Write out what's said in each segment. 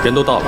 人都到了。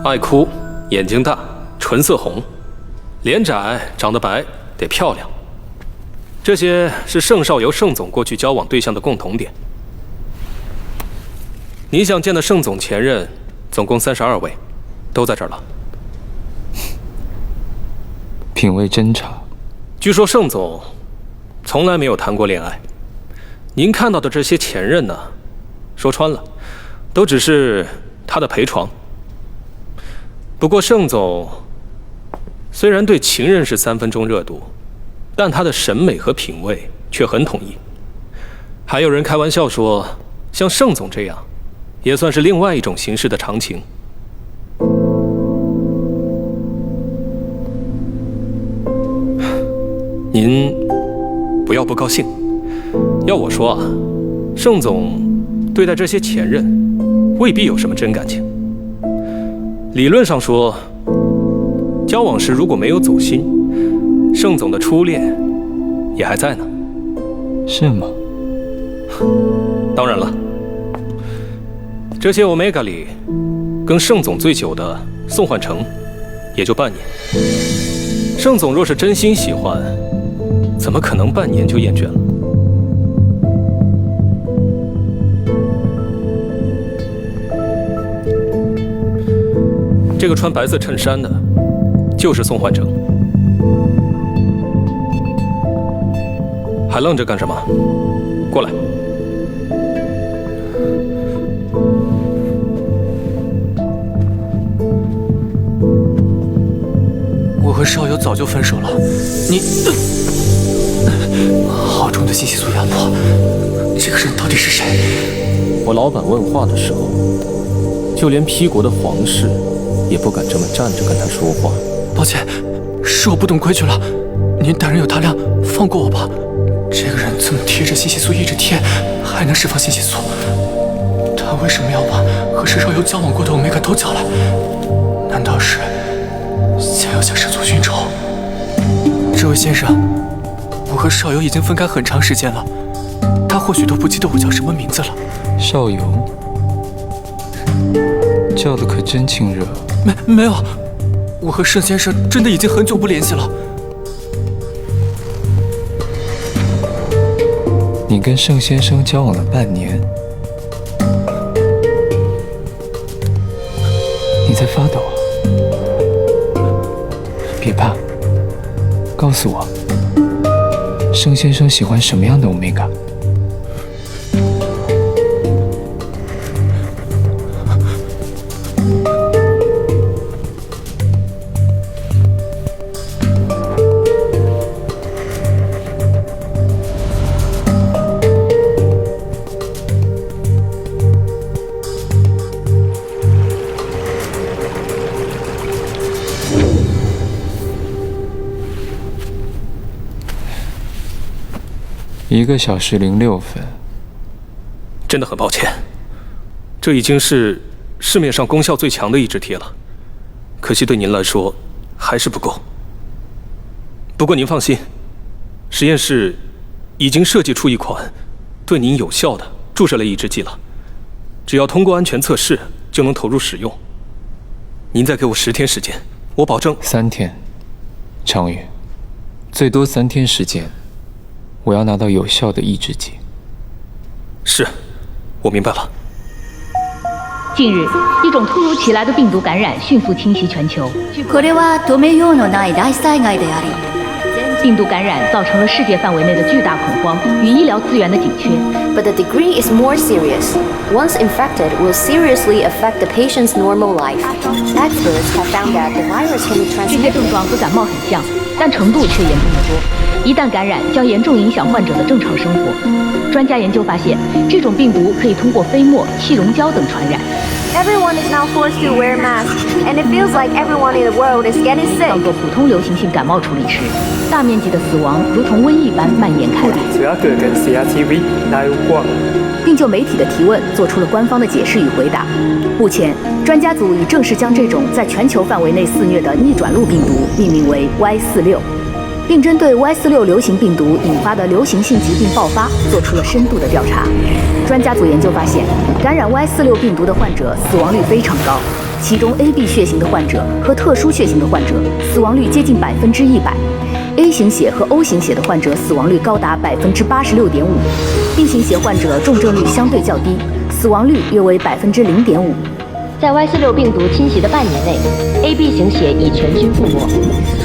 爱哭，眼睛大，唇色红，脸窄，长得白，得漂亮。这些是盛少由盛总过去交往对象的共同点。你想见的盛总前任，总共32位，都在这儿了。品味真差。据说盛总从来没有谈过恋爱。您看到的这些前任呢，说穿了，都只是他的陪床。不过盛总虽然对情人是3分钟热度，但他的审美和品味却很统一。还有人开玩笑说，像盛总这样，也算是另外一种形式的长情。您不要不高兴。要我说啊，盛总对待这些前任，未必有什么真感情。理论上说，交往时如果没有走心，盛总的初恋也还在呢。是吗？当然了，这些 Omega 里，跟盛总最久的宋焕成，也就半年。盛总若是真心喜欢，怎么可能半年就厌倦了？这个穿白色衬衫的，就是宋焕成。还愣着干什么？过来。我和少友早就分手了，你好重的信息素压迫，这个人到底是谁？我老板问话的时候，就连批国的皇室也不敢这么站着跟他说话。抱歉，是我不懂规矩了，您大人有大量，放过我吧。这个人这么贴着信息素一直贴，还能释放信息素？他为什么要把和石少游交往过的Omega都叫来？难道是想要向氏族寻仇？这位先生，我和少游已经分开很长时间了，他或许都不记得我叫什么名字了。少游，叫的可真亲热。没有，我和盛先生真的已经很久不联系了。你跟盛先生交往了半年，你在发抖啊？别怕，告诉我，盛先生喜欢什么样的Omega？1个小时06分，真的很抱歉，这已经是市面上功效最强的抑制贴了。可惜对您来说还是不够。不过您放心，实验室已经设计出一款对您有效的注射类抑制剂了，只要通过安全测试就能投入使用。您再给我10天时间，我保证。3天，常宇，最多3天时间，我要拿到有效的抑制剂。是，我明白了。近日，一种突如其来的病毒感染迅速侵袭全球。これは止めようのない大災害であり。病毒感染造成了世界范围内的巨大恐慌与医疗资源的紧缺。But the degree is more serious. Once infected, will seriously affect the patient's normal life. Experts have found that the virus can be 这些 transmitted. 症状和感冒很像，但程度却严重得多。一旦感染，将严重影响患者的正常生活。专家研究发现，这种病毒可以通过飞沫、气溶胶等传染。Everyone is now forced to wear masks, and it feels like everyone in the world is getting 当 sick. 做普通流行性感冒处理时，大面积的死亡如同瘟疫般蔓延开来。 Teater 跟 CRTV 哪有关？并就媒体的提问做出了官方的解释与回答。目前，专家组已正式将这种在全球范围内肆虐的逆转录病毒命名为 Y46， 并针对 Y46流行病毒引发的流行性疾病爆发做出了深度的调查。专家组研究发现，感染 Y46病毒的患者死亡率非常高，其中 AB 血型的患者和特殊血型的患者死亡率接近100%。A 型血和 O 型血的患者死亡率高达86.5%，B 型血患者重症率相对较低，死亡率约为0.5%。在 Y46病毒侵袭的半年内 ，AB 型血已全军覆没。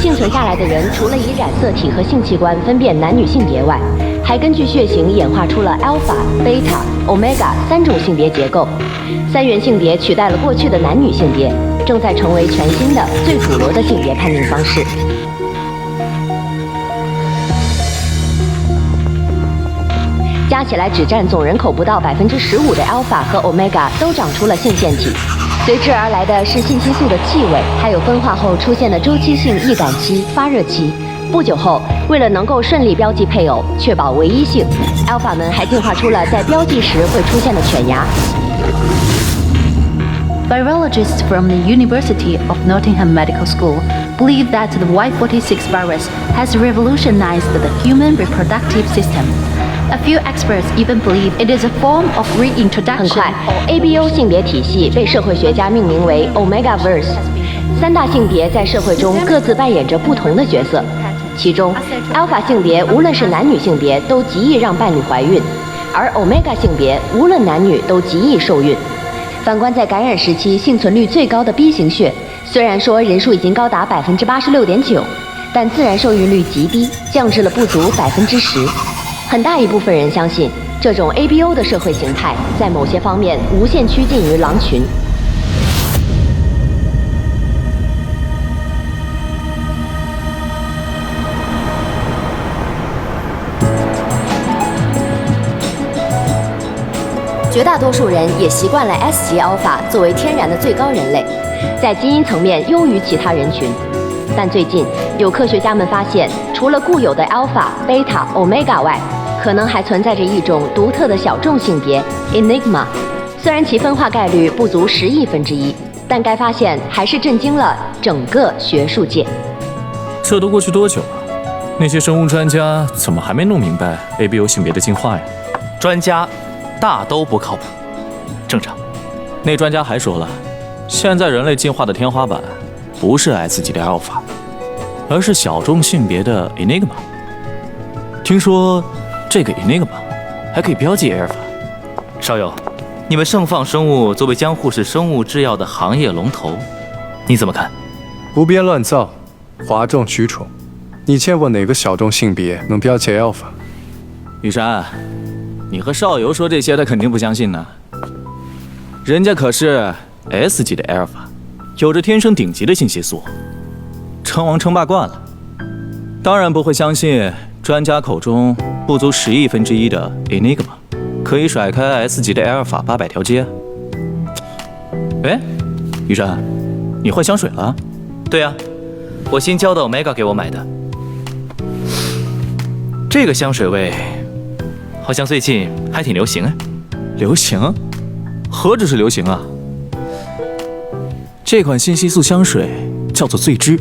幸存下来的人，除了以染色体和性器官分辨男女性别外，还根据血型演化出了 alpha、beta、omega 3种性别结构。3元性别取代了过去的男女性别，正在成为全新的、最主流的性别判定方式。加起来只占总人口不到15%的 alpha 和 omega 都长出了性腺体，随之而来的是信息素的气味，还有分化后出现的周期性易感期、发热期。不久后，为了能够顺利标记配偶，确保唯一性 ，alpha 们还进化出了在标记时会出现的犬牙。Virologists from the University of Nottingham Medical School believe that the Y46 virus has revolutionized the human reproductive system. A few experts even believe it is a form of 很 reintroduction. 快 ，ABO 性别体系被社会学家命名为 Omegaverse。3大性别在社会中各自扮演着不同的角色，其中 Alpha 性别无论是男女性别都极易让伴侣怀孕，而 Omega 性别无论男女都极易受孕。反观在感染时期幸存率最高的 B 型血，虽然说人数已经高达86.9%，但自然受孕率极低，降至了不足10%。很大一部分人相信，这种 ABO 的社会形态在某些方面无限趋近于狼群。绝大多数人也习惯了 S 级 alpha 作为天然的最高人类，在基因层面优于其他人群。但最近有科学家们发现，除了固有的 alpha、beta、omega 外，可能还存在着一种独特的小众性别 Enigma。虽然其分化概率不足10亿分之一，但该发现还是震惊了整个学术界。这都过去多久了？那些生物专家怎么还没弄明白 ABO 性别的进化呀？专家大都不靠谱，正常。那专家还说了，现在人类进化的天花板不是 S 级的 Alpha， 而是小众性别的 Enigma。听说这个 Enigma 还可以标记 Alpha。少友，你们盛放生物作为江户市生物制药的行业龙头，你怎么看？胡编乱造，哗众取宠。你见过哪个小众性别能标记 Alpha？ 雨山，你和少游说这些，他肯定不相信呢。人家可是 S 级的 Alpha， 有着天生顶级的信息素，称王称霸惯了，当然不会相信专家口中不足10亿分之一的 Enigma 可以甩开 S 级的 Alpha 800条街。哎，雨山，你换香水了？对啊，我新交的 Omega 给我买的。这个香水味好像最近还挺流行啊。流行？何止是流行啊！这款信息素香水叫做醉之，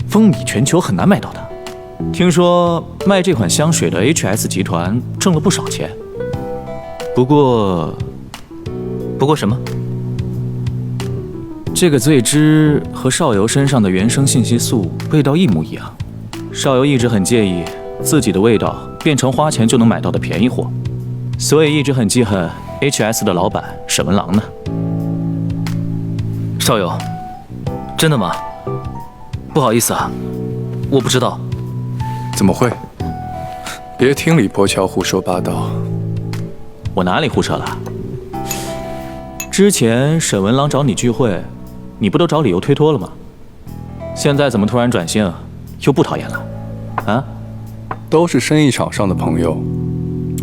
风靡全球，很难买到的。听说卖这款香水的 HS 集团挣了不少钱。不过什么？这个醉之和少游身上的原生信息素味道一模一样，少游一直很介意自己的味道变成花钱就能买到的便宜货，所以一直很记恨 HS 的老板沈文郎呢。少游，真的吗？不好意思啊，我不知道。怎么会？别听李伯桥胡说八道。我哪里胡扯了？之前沈文郎找你聚会，你不都找理由推脱了吗？现在怎么突然转性，又不讨厌了？啊？都是生意场上的朋友，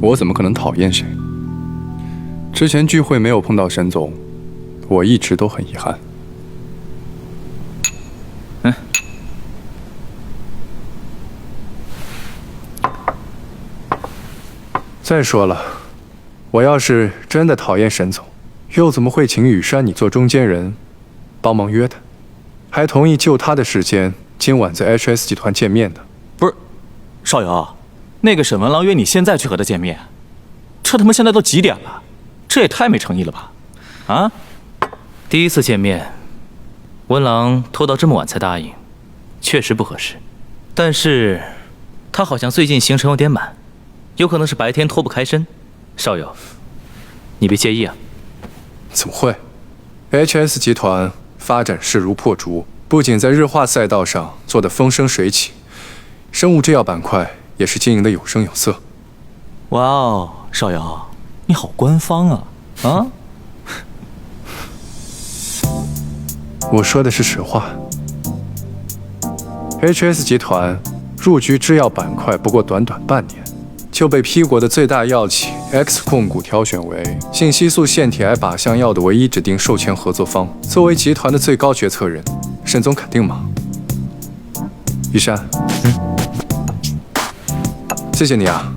我怎么可能讨厌谁？之前聚会没有碰到沈总，我一直都很遗憾。再说了，我要是真的讨厌沈总，又怎么会请雨山你做中间人，帮忙约他，还同意就他的时间今晚在 HS 集团见面的？不是，少游，那个沈文郎约你现在去和他见面，这他妈现在都几点了？这也太没诚意了吧？啊？第一次见面，文郎拖到这么晚才答应，确实不合适。但是，他好像最近行程有点满。有可能是白天脱不开身，少友，你别介意啊。怎么会 ？HS 集团发展势如破竹，不仅在日化赛道上做得风生水起，生物制药板块也是经营得有声有色。哇哦，少友，你好官方啊！啊？我说的是实话。HS 集团入局制药板块不过短短半年，就被 P 国的最大药企 X 控股挑选为信息素腺体癌靶向药的唯一指定授权合作方。作为集团的最高决策人，沈总肯定吗？雨山，谢谢你啊，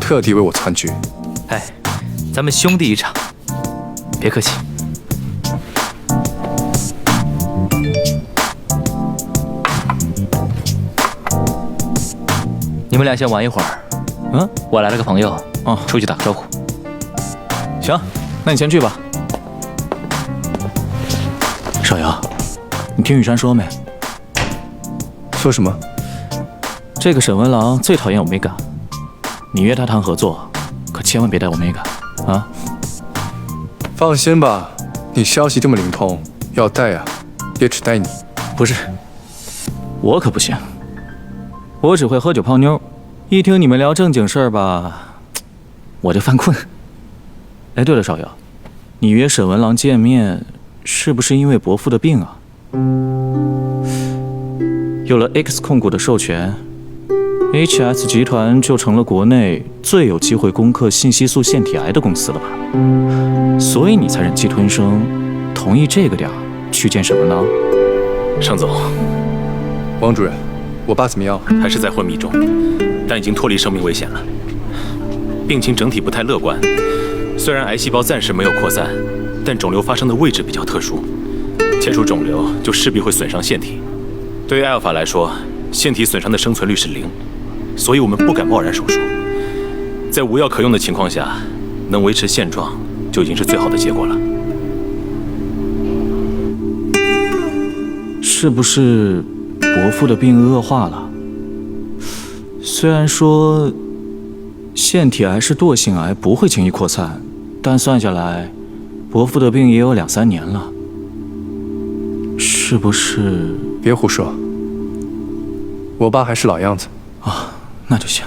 特地为我攒局。哎，咱们兄弟一场，别客气。你们俩先玩一会儿。我来了个朋友，出去打个招呼。行，那你先去吧。少游，你听雨山说没？说什么？这个沈文郎最讨厌Omega，你约他谈合作，可千万别带Omega啊！放心吧，你消息这么灵通，要带啊，也只带你。不是，我可不行，我只会喝酒泡妞。一听你们聊正经事儿吧，我就犯困。哎，对了，少游，你约沈文郎见面，是不是因为伯父的病啊？有了 X 控股的授权 ，HS 集团就成了国内最有机会攻克信息素腺体癌的公司了吧？所以你才忍气吞声，同意这个点去见沈文郎。盛总，王主任，我爸怎么样？还是在昏迷中。但已经脱离生命危险了，病情整体不太乐观。虽然癌细胞暂时没有扩散，但肿瘤发生的位置比较特殊，切除肿瘤就势必会损伤腺体。对于阿尔法来说，腺体损伤的生存率是0，所以我们不敢贸然手术。在无药可用的情况下，能维持现状就已经是最好的结果了。是不是伯父的病恶化了？虽然说腺体癌是惰性癌，不会轻易扩散，但算下来，伯父的病也有2、3年了。是不是？别胡说，我爸还是老样子啊，那就行。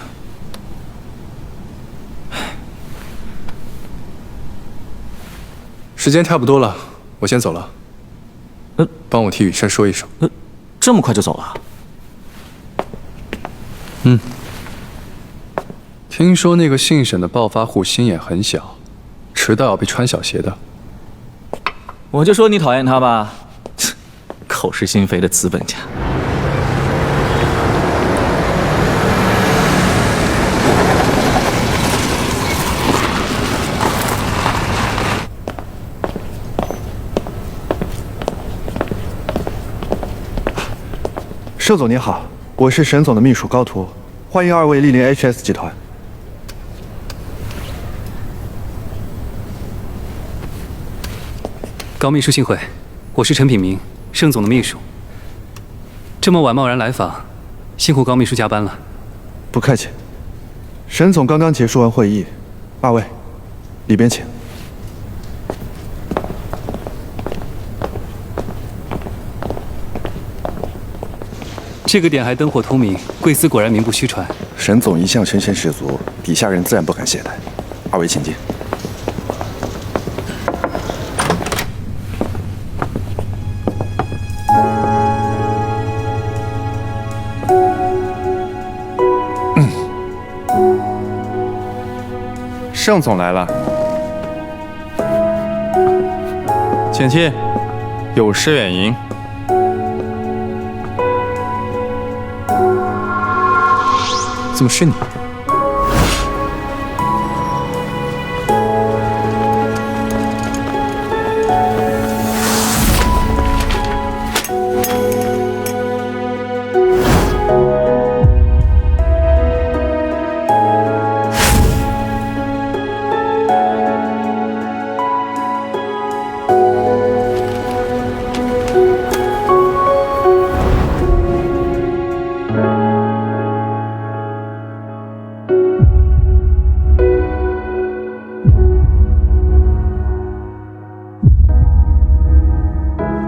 时间差不多了，我先走了。帮我替雨山说一声。这么快就走了？听说那个姓沈的暴发户心眼很小，迟到要被穿小鞋的。我就说你讨厌他吧，口是心非的资本家。盛总您好，我是沈总的秘书高图，欢迎二位莅临 HS 集团。高秘书幸会，我是陈品明，盛总的秘书。这么晚贸然来访，辛苦高秘书加班了。不客气。沈总刚刚结束完会议，二位，里边请。这个点还灯火通明，贵司果然名不虚传。沈总一向身先士卒，底下人自然不敢懈怠。二位请进。盛总来了，请进，有失远迎。怎么是你？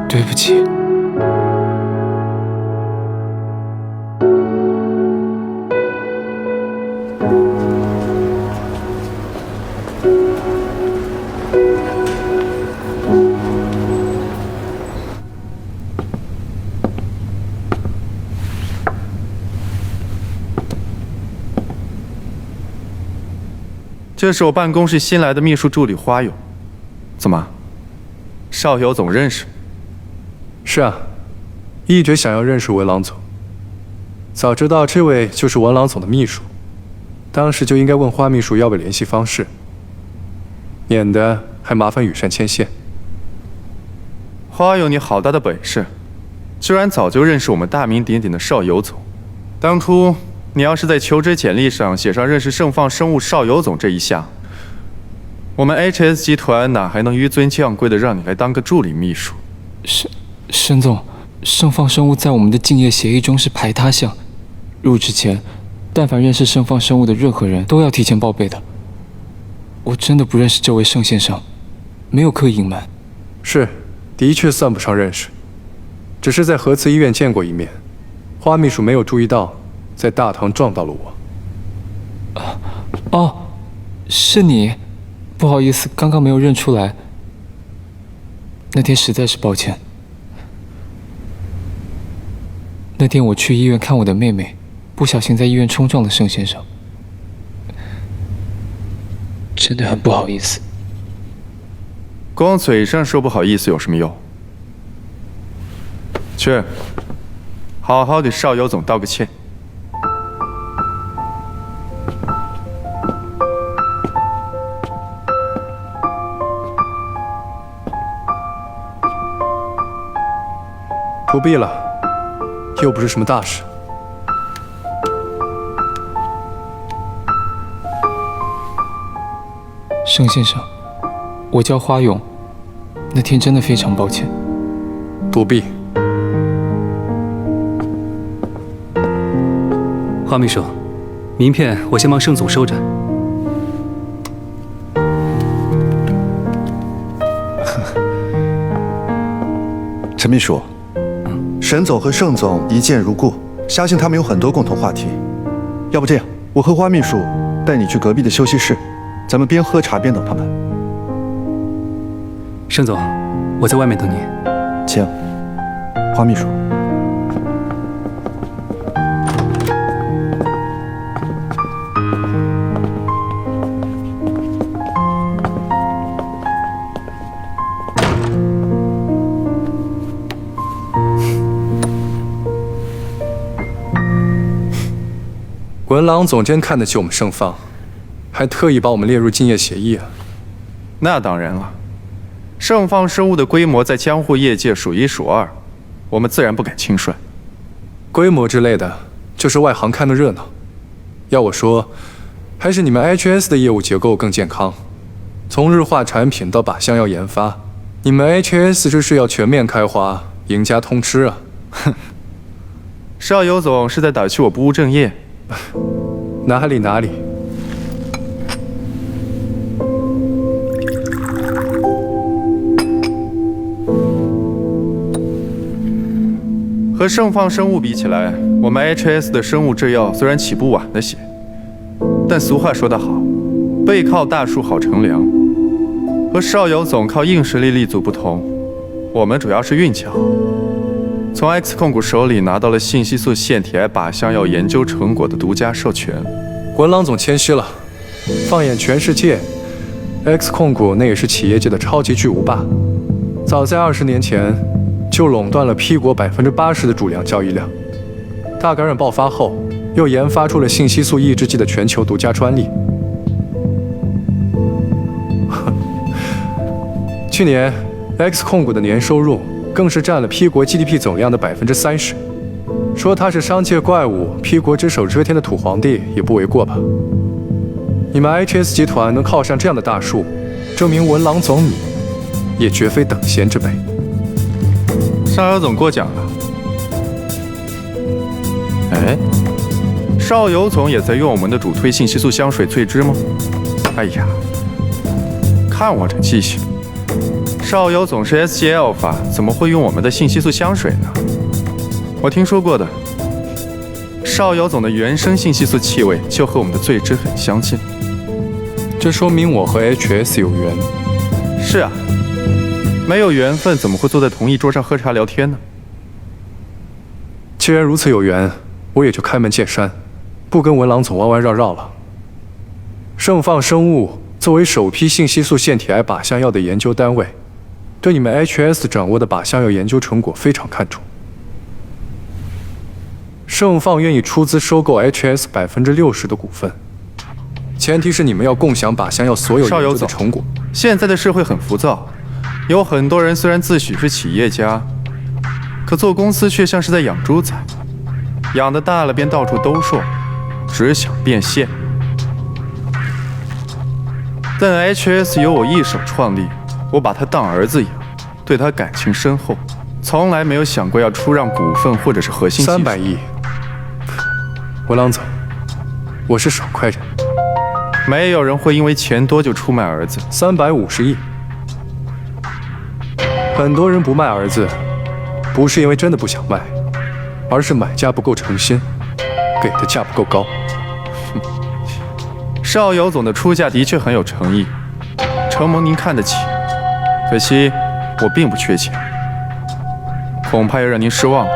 对不起。这是我办公室新来的秘书助理花勇，怎么，邵尤总认识？是啊，一直想要认识文郎总。早知道这位就是文郎总的秘书，当时就应该问花秘书要不要联系方式，免得还麻烦羽扇牵线。花勇，你好大的本事，居然早就认识我们大名鼎鼎的邵尤总。当初你要是在求职简历上写上认识盛放生物邵尤总这一项，我们 HS 集团哪还能纡尊降贵的让你来当个助理秘书？沈总，盛放生物在我们的竞业协议中是排他项，入职前，但凡认识盛放生物的任何人都要提前报备的。我真的不认识这位盛先生，没有刻意隐瞒。是，的确算不上认识，只是在核磁医院见过一面。花秘书没有注意到，在大堂撞到了我。哦，是你，不好意思，刚刚没有认出来。那天实在是抱歉。那天我去医院看我的妹妹，不小心在医院冲撞了盛先生，真的很不好意思。光嘴上说不好意思有什么用？去，好好给邵尤总道个歉。不必了，又不是什么大事。盛先生，我叫花勇，那天真的非常抱歉。不必。花秘书，名片我先帮盛总收着。陈秘书，沈总和盛总一见如故，相信他们有很多共同话题。要不这样，我和花秘书带你去隔壁的休息室，咱们边喝茶边等他们。盛总，我在外面等你。请，花秘书。文郎总真看得起我们盛放，还特意把我们列入竞业协议啊。那当然了，盛放生物的规模在江户业界数一数二，我们自然不敢轻率。规模之类的，就是外行看的热闹。要我说，还是你们 HS 的业务结构更健康。从日化产品到靶向药研发，你们 HS 这是要全面开花，赢家通吃啊！哼，邵尤总是在打趣我不务正业。哪里哪里。和盛放生物比起来，我们 HS 的生物制药虽然起步晚了些，但俗话说得好，背靠大树好乘凉。和邵尤总靠硬实力立足不同，我们主要是运气好，从 X 控股手里拿到了信息素腺体癌靶向药研究成果的独家授权。文郎总谦虚了，放眼全世界 ，X 控股那也是企业界的超级巨无霸，早在20年前就垄断了 P 国80%的主粮交易量。大感染爆发后，又研发出了信息素抑制剂的全球独家专利。去年 X 控股的年收入更是占了 P 国 GDP 总量的30%。说他是商界怪物、P 国只手遮天的土皇帝也不为过吧？你们 HS 集团能靠上这样的大树，证明文郎总你也绝非等闲之辈。邵尤总过奖了。哎，邵尤总也在用我们的主推信息素香水萃汁吗？哎呀，看我这记性，邵尤总是 SG Alpha， 怎么会用我们的信息素香水呢？我听说过的，邵尤总的原生信息素气味就和我们的萃汁很相近。这说明我和 HS 有缘。是啊，没有缘分怎么会坐在同一桌上喝茶聊天呢？既然如此有缘，我也就开门见山，不跟文郎总弯弯绕绕了。盛放生物作为首批信息素腺体癌靶向药的研究单位，对你们 HS 掌握的靶向药研究成果非常看重。盛放愿意出资收购 HS 60%的股份，前提是你们要共享靶向药所有研究的成果。现在的社会很浮躁，有很多人虽然自诩是企业家，可做公司却像是在养猪仔，养得大了便到处兜售，只想变现。但 HS 由我一手创立，我把他当儿子养，对他感情深厚，从来没有想过要出让股份或者是核心技术。300亿，文郎总，我是少快人。没有人会因为钱多就出卖儿子。350亿，很多人不卖儿子，不是因为真的不想卖，而是买家不够诚心，给的价不够高。邵尤总的出价的确很有诚意，承蒙您看得起，可惜我并不缺钱，恐怕要让您失望了。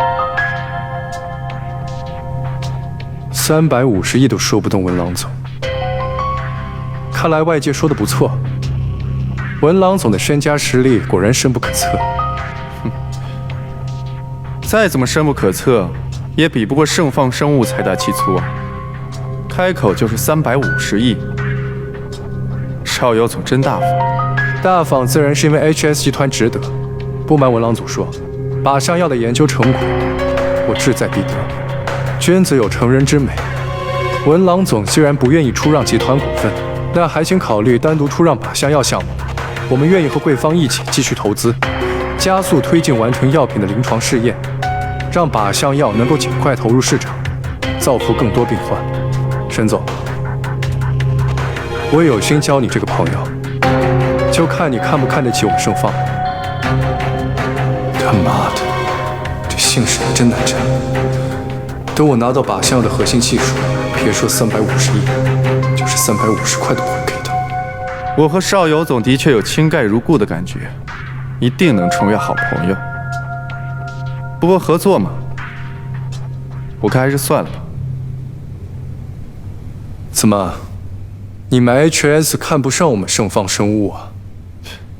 350亿都说不动文郎总，看来外界说的不错，文郎总的身家实力果然深不可测。再怎么深不可测，也比不过盛放生物财大气粗啊！开口就是350亿，邵尤总真大方。大方自然是因为 HS 集团值得。不瞒文郎总说，靶向药的研究成果，我志在必得。君子有成人之美。文郎总虽然不愿意出让集团股份，但还请考虑单独出让靶向药项目。我们愿意和贵方一起继续投资，加速推进完成药品的临床试验，让靶向药能够尽快投入市场，造福更多病患。沈总，我也有心交你这个朋友，就看你看不看得起我们盛放。他妈的，这姓沈的真难缠。等我拿到靶向药的核心技术，别说350亿，就是350块都会给的。我和邵尤总的确有亲盖如故的感觉，一定能成为好朋友。不过合作嘛，我看还是算了吧。怎么，你们 HS 看不上我们盛放生物啊？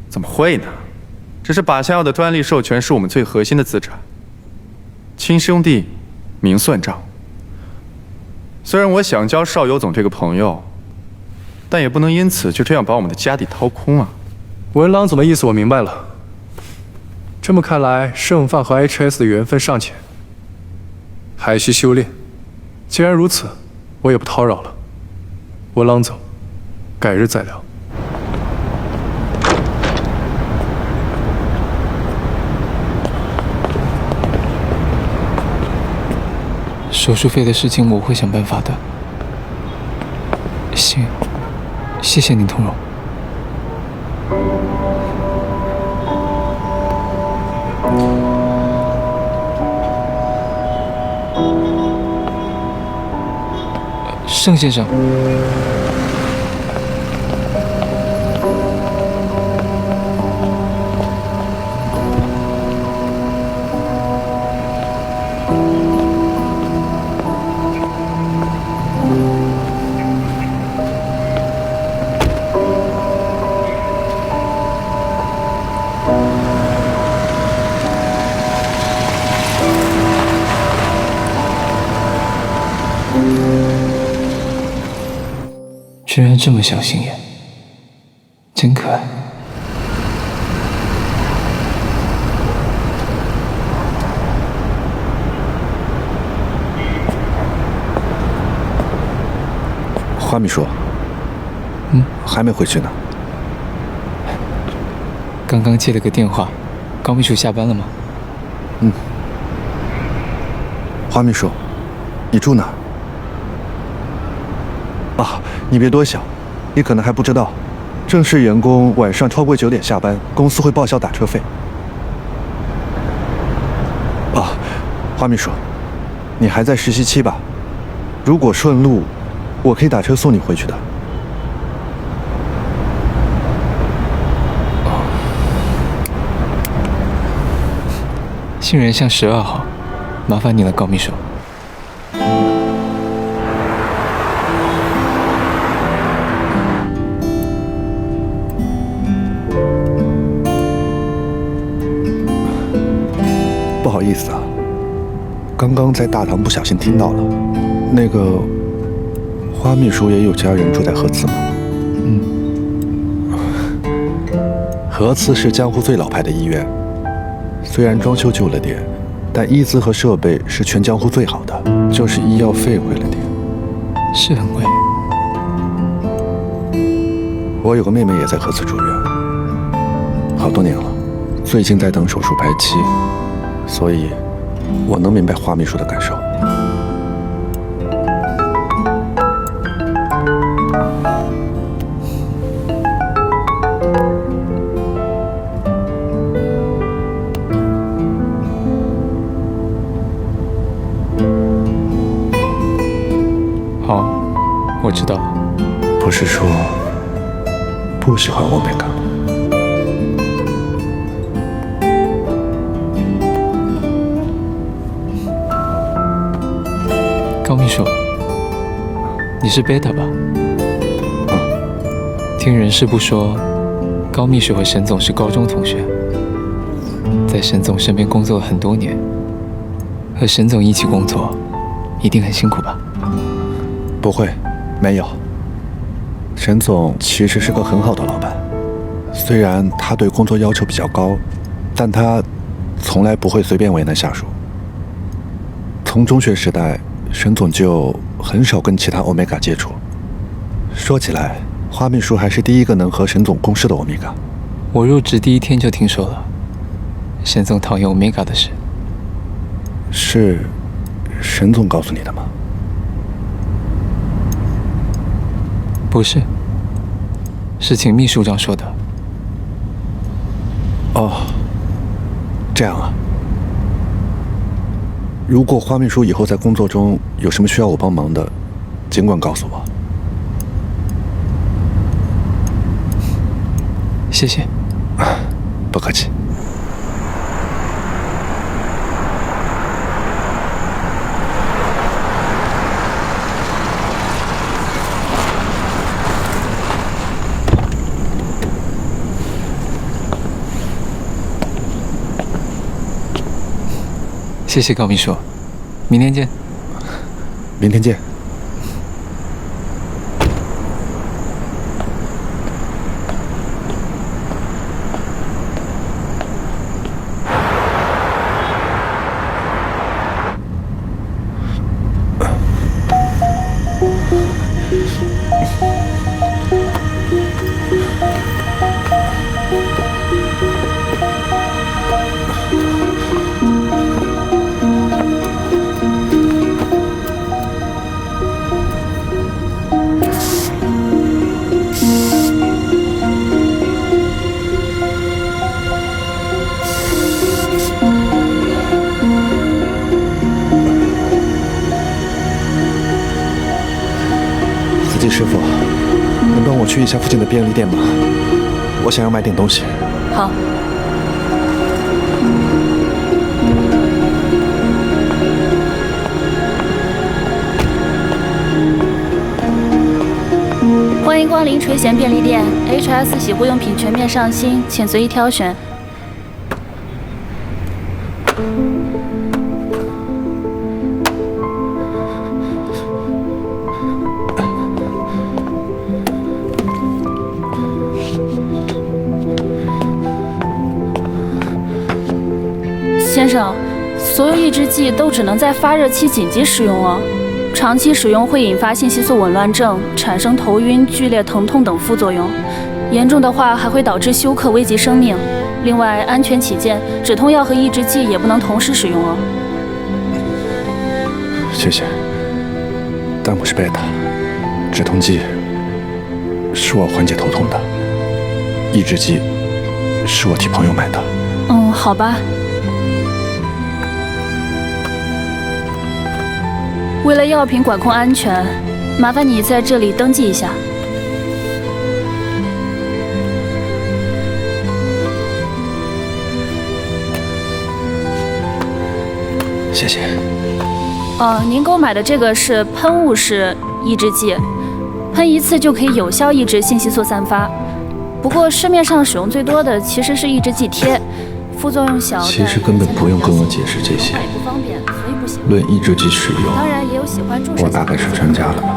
怎么会呢？这是靶向药的专利授权，是我们最核心的资产。亲兄弟，明算账。虽然我想交邵尤总这个朋友，但也不能因此就这样把我们的家底掏空啊。文郎总的意思我明白了。这么看来，盛放和 HS 的缘分尚浅，还需修炼。既然如此，我也不叨扰了。我郎走，改日再聊。手术费的事情我会想办法的。行，谢谢您，童荣。盛先生。居然这么小心眼，真可爱。花秘书，还没回去呢。刚刚接了个电话，高秘书下班了吗？花秘书，你住哪儿？啊，你别多想，你可能还不知道，正式员工晚上超过9点下班，公司会报销打车费。啊，花秘书，你还在实习期吧？如果顺路，我可以打车送你回去的。新人巷12号，麻烦你了，高秘书。不好意思啊，刚刚在大堂不小心听到了。那个花秘书也有家人住在和慈吗？和慈是江湖最老牌的医院，虽然装修旧了点，但医资和设备是全江湖最好的，就是医药费贵了点。是很贵。我有个妹妹也在和慈住院，好多年了，最近在等手术排期。所以，我能明白花秘书的感受。好，我知道了。不是说不喜欢欧米伽？高秘书，你是贝塔吧？听人事部说，高秘书和沈总是高中同学，在沈总身边工作了很多年，和沈总一起工作，一定很辛苦吧？不会，没有。沈总其实是个很好的老板，虽然他对工作要求比较高，但他从来不会随便为难下属。从中学时代，沈总就很少跟其他欧米伽接触。说起来，花秘书还是第一个能和沈总共事的欧米伽。我入职第1天就听说了沈总讨厌欧米伽的事。是沈总告诉你的吗？不是，是请秘书长说的。哦，这样啊。如果花秘书以后在工作中有什么需要我帮忙的，尽管告诉我。谢谢。不客气。谢谢高秘书，明天见。明天见。师傅，能帮我去一下附近的便利店吗？我想要买点东西。好。欢迎光临垂涎便利店 ，HS 洗护用品全面上新，请随意挑选。先生，所有抑制剂都只能在发热期紧急使用哦。长期使用会引发信息素紊乱症，产生头晕、剧烈疼痛等副作用，严重的话还会导致休克，危及生命。另外，安全起见，止痛药和抑制剂也不能同时使用哦。谢谢。但我是贝塔，止痛剂是我缓解头痛的，抑制剂是我替朋友买的。好吧。为了药品管控安全，麻烦你在这里登记一下。谢谢。您购买的这个是喷雾式抑制剂，喷一次就可以有效抑制信息素散发。不过市面上使用最多的其实是抑制剂贴，副作用小。其实根本不用跟我解释这些。不方便，所以不行。论抑制剂使用，当然也有喜欢注射。我大概是专家了吧。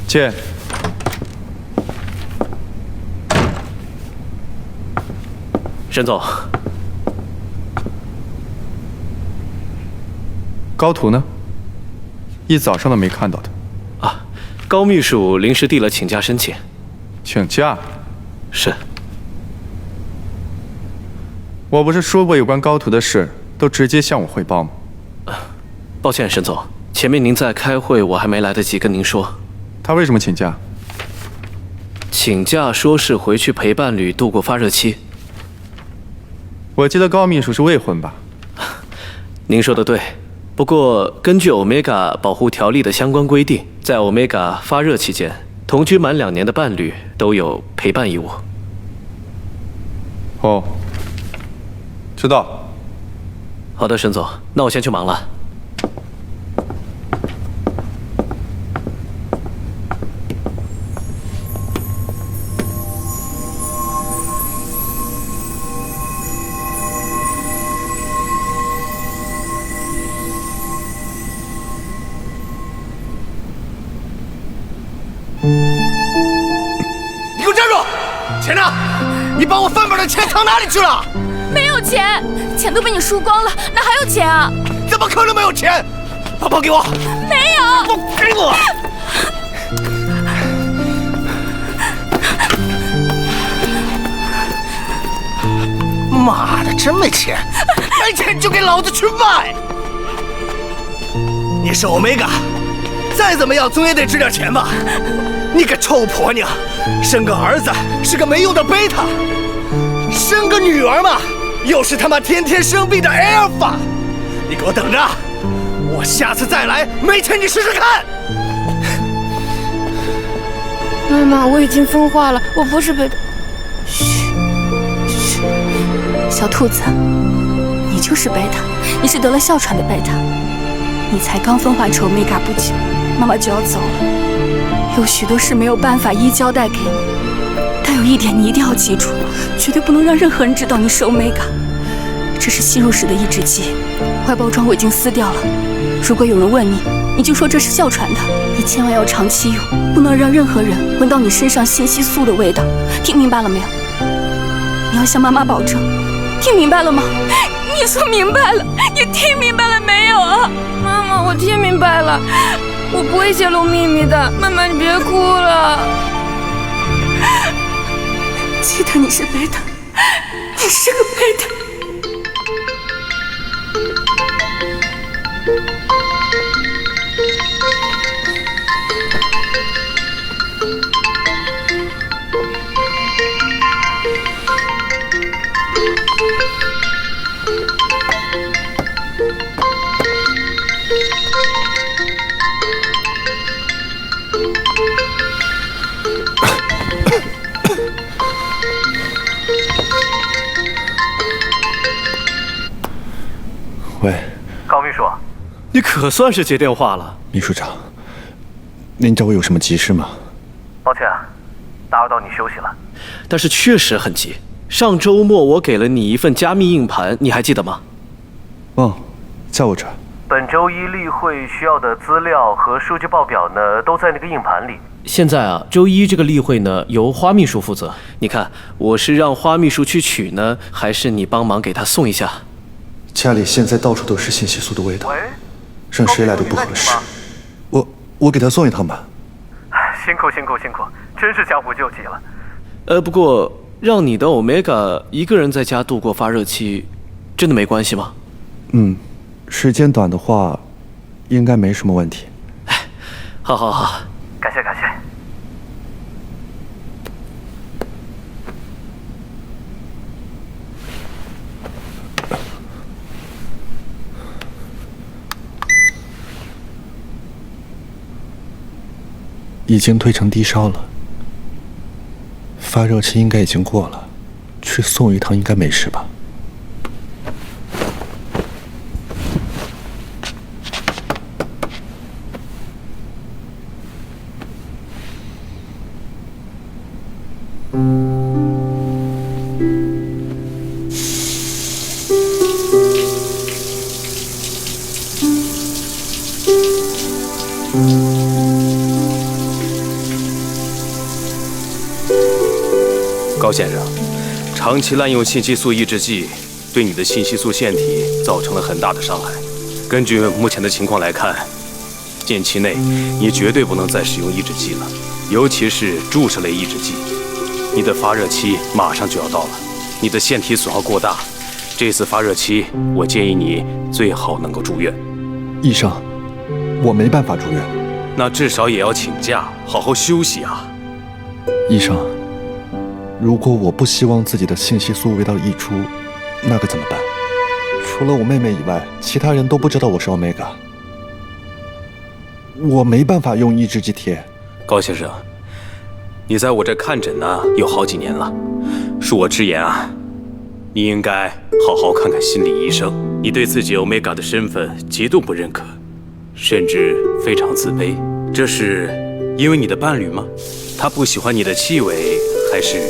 见。沈总，高图呢？一早上都没看到他。啊，高秘书临时递了请假申请。请假？是。我不是说过有关高图的事都直接向我汇报吗？抱歉，沈总，前面您在开会，我还没来得及跟您说。他为什么请假？请假说是回去陪伴侣度过发热期。我记得高秘书是未婚吧？您说的对，不过根据 Omega 保护条例的相关规定，在 Omega 发热期间，同居满2年的伴侣都有陪伴义务。哦，知道。好的，沈总，那我先去忙了。你给我站住！钱呢？你把我饭本的钱藏哪里去了？没有钱，钱都被你输光了，哪还有钱啊？怎么可能没有钱？把包给我！没有！都给我！妈的，真没钱！没钱就给老子去卖！你是 Omega，再怎么样总也得值点钱吧？你个臭婆娘，生个儿子是个没用的贝塔，生个女儿嘛，又是他妈天天生病的阿尔法。你给我等着，我下次再来，没钱你试试看。妈妈，我已经分化了，我不是贝塔。嘘，嘘，小兔子，你就是贝塔，你是得了哮喘的贝塔。你才刚分化成欧米伽不久，妈妈就要走了，有许多事没有办法一一交代给你。但有一点你一定要记住，绝对不能让任何人知道你是欧米伽。这是吸入时的抑制剂，外包装我已经撕掉了。如果有人问你，你就说这是哮喘的。你千万要长期用，不能让任何人闻到你身上信息素的味道。听明白了没有？你要向妈妈保证，听明白了吗？你说明白了，你听明白了没有啊？妈妈，我听明白了，我不会泄露秘密的。妈妈，你别哭了。记得你是贝塔，你是个贝塔。喂，高秘书，你可算是接电话了。秘书长，您找我有什么急事吗？抱歉，打扰到你休息了。但是确实很急。上周末我给了你一份加密硬盘，你还记得吗？在我这儿。本周一例会需要的资料和数据报表呢，都在那个硬盘里。现在啊，周一这个例会呢，由花秘书负责。你看，我是让花秘书去取呢，还是你帮忙给他送一下？家里现在到处都是信息素的味道，让谁来都不合适。我给他送一趟吧。辛苦，真是江湖救急了。不过让你的 Omega 一个人在家度过发热期，真的没关系吗？时间短的话，应该没什么问题。好，感谢。已经退成低烧了，发热期应该已经过了，去送一趟应该没事吧？高先生，长期滥用信息素抑制剂，对你的信息素腺体造成了很大的伤害。根据目前的情况来看，近期内你绝对不能再使用抑制剂了，尤其是注射类抑制剂。你的发热期马上就要到了，你的腺体损耗过大，这次发热期我建议你最好能够住院。医生，我没办法住院。那至少也要请假，好好休息啊。医生，如果我不希望自己的信息素味道溢出，那可怎么办？除了我妹妹以外，其他人都不知道我是 Omega。我没办法用抑制剂贴。高先生，你在我这看诊呢有好几年了，恕我直言啊，你应该好好看看心理医生。你对自己 Omega 的身份极度不认可，甚至非常自卑，这是因为你的伴侣吗？他不喜欢你的气味，还是……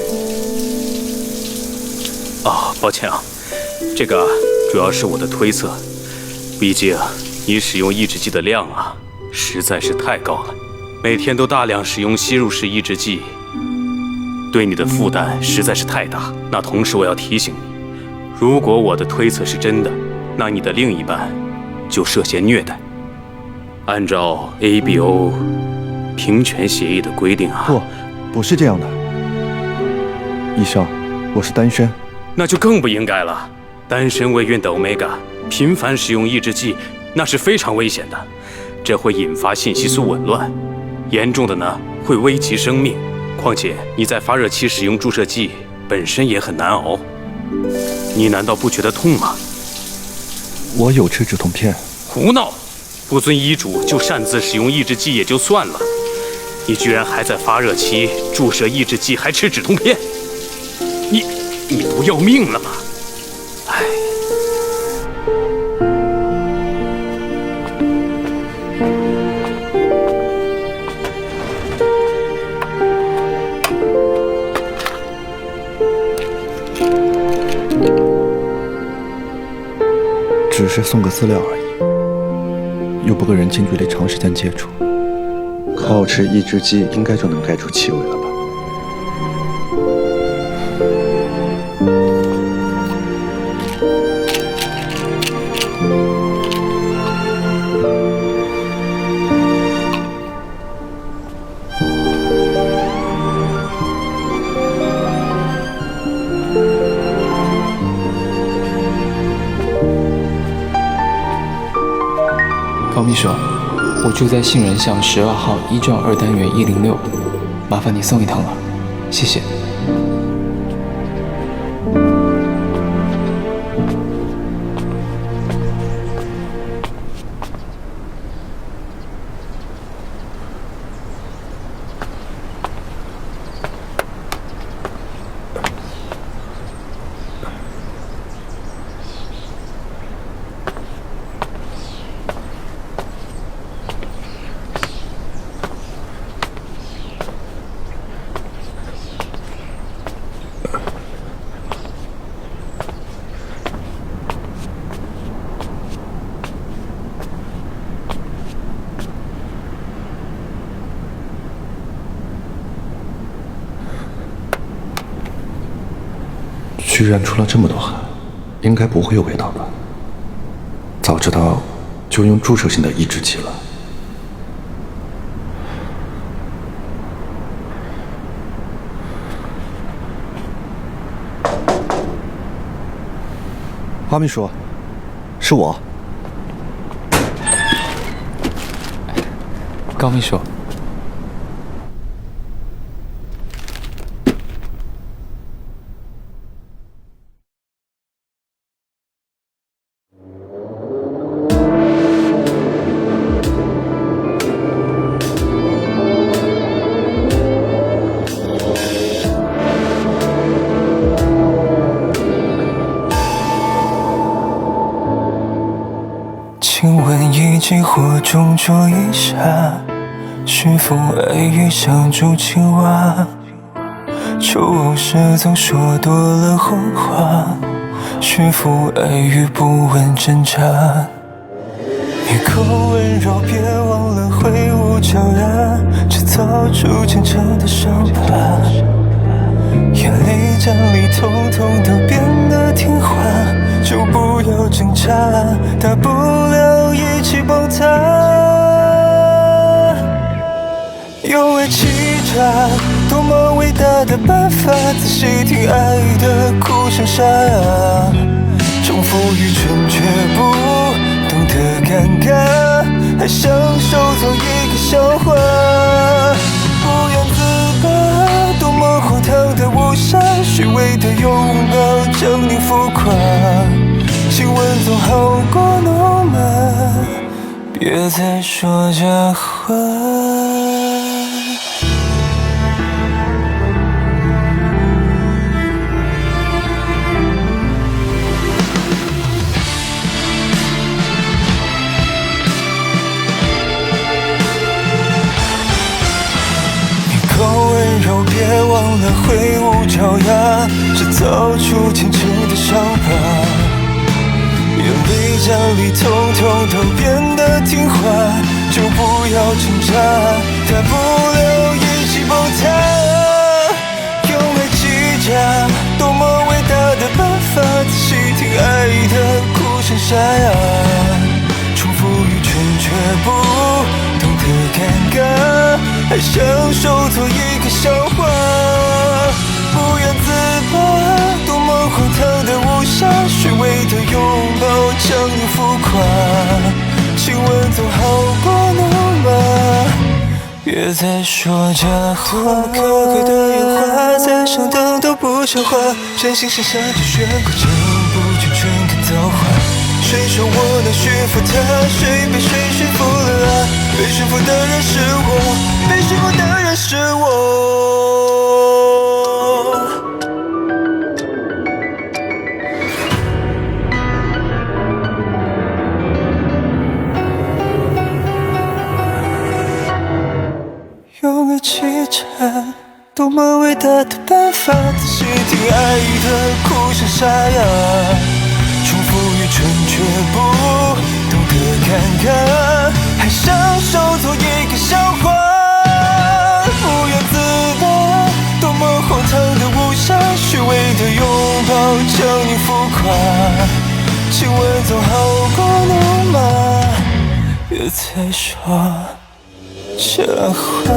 抱歉啊，这个主要是我的推测，毕竟你使用抑制剂的量啊，实在是太高了，每天都大量使用吸入式抑制剂，对你的负担实在是太大。那同时我要提醒你，如果我的推测是真的，那你的另一半就涉嫌虐待。按照 ABO 平权协议的规定啊，不是这样的。医生，我是单身。那就更不应该了。单身未孕的 Omega 频繁使用抑制剂，那是非常危险的，这会引发信息素紊乱，严重的呢会危及生命。况且你在发热期使用注射剂本身也很难熬，你难道不觉得痛吗？我有吃止痛片。胡闹！不遵医嘱就擅自使用抑制剂也就算了，你居然还在发热期注射抑制剂，还吃止痛片，你不要命了吗？唉。只是送个饲料而已，又不跟人近距离长时间接触，靠吃抑制剂应该就能盖住气味了吧？高秘书，我住在杏仁巷12号1幢2单元106，麻烦你送一趟了，谢谢。居然出了这么多汗，应该不会有味道吧？早知道就用注射性的抑制剂了。花秘书，是我。高秘书。请问一记火中灼一下，是否爱欲像株青蛙？丑偶是总说多了谎话，是否爱欲不问真假？一口温柔，别忘了挥舞脚丫，制造出虔诚的伤疤。眼泪沾里统统都变得听话，就不要挣扎，大不了一起崩塌。用爱欺诈，多么伟大的办法，仔细听爱的哭声沙哑，重复愚蠢却不懂得尴尬，还享受做一个笑话。不言自拔，多么荒唐的误杀，虚伪的拥抱狰狞浮夸，亲吻总好过怒骂，别再说假话。温柔，别忘了挥舞脚丫，制造出虔诚的伤疤。眼泪沾里统统都变得听话，就不要挣扎，大不了一起崩塌。用爱欺诈，多么伟大的办法，仔细听爱的哭声沙哑，重复愚蠢却不懂得尴尬，还享受做一个笑话。不言自拔，多么荒唐的误杀，虚伪的拥抱狰狞浮夸，亲吻总好过怒骂，别在说假话。多么可贵的烟花，在上等都不像话。真心剩下这悬挂，将不全全看造化。谁说我能驯服他？谁被谁驯服了啊？被驯服的人是我，被驯服的人是我。用爱欺诈，多么伟大的办法！仔细听爱的哭声沙哑，重复愚蠢却不懂得尴尬，还享受做一个笑话。不要自大，多么荒唐的无暇，虚伪的拥抱将你浮夸。亲吻总好过怒骂，别再说假话。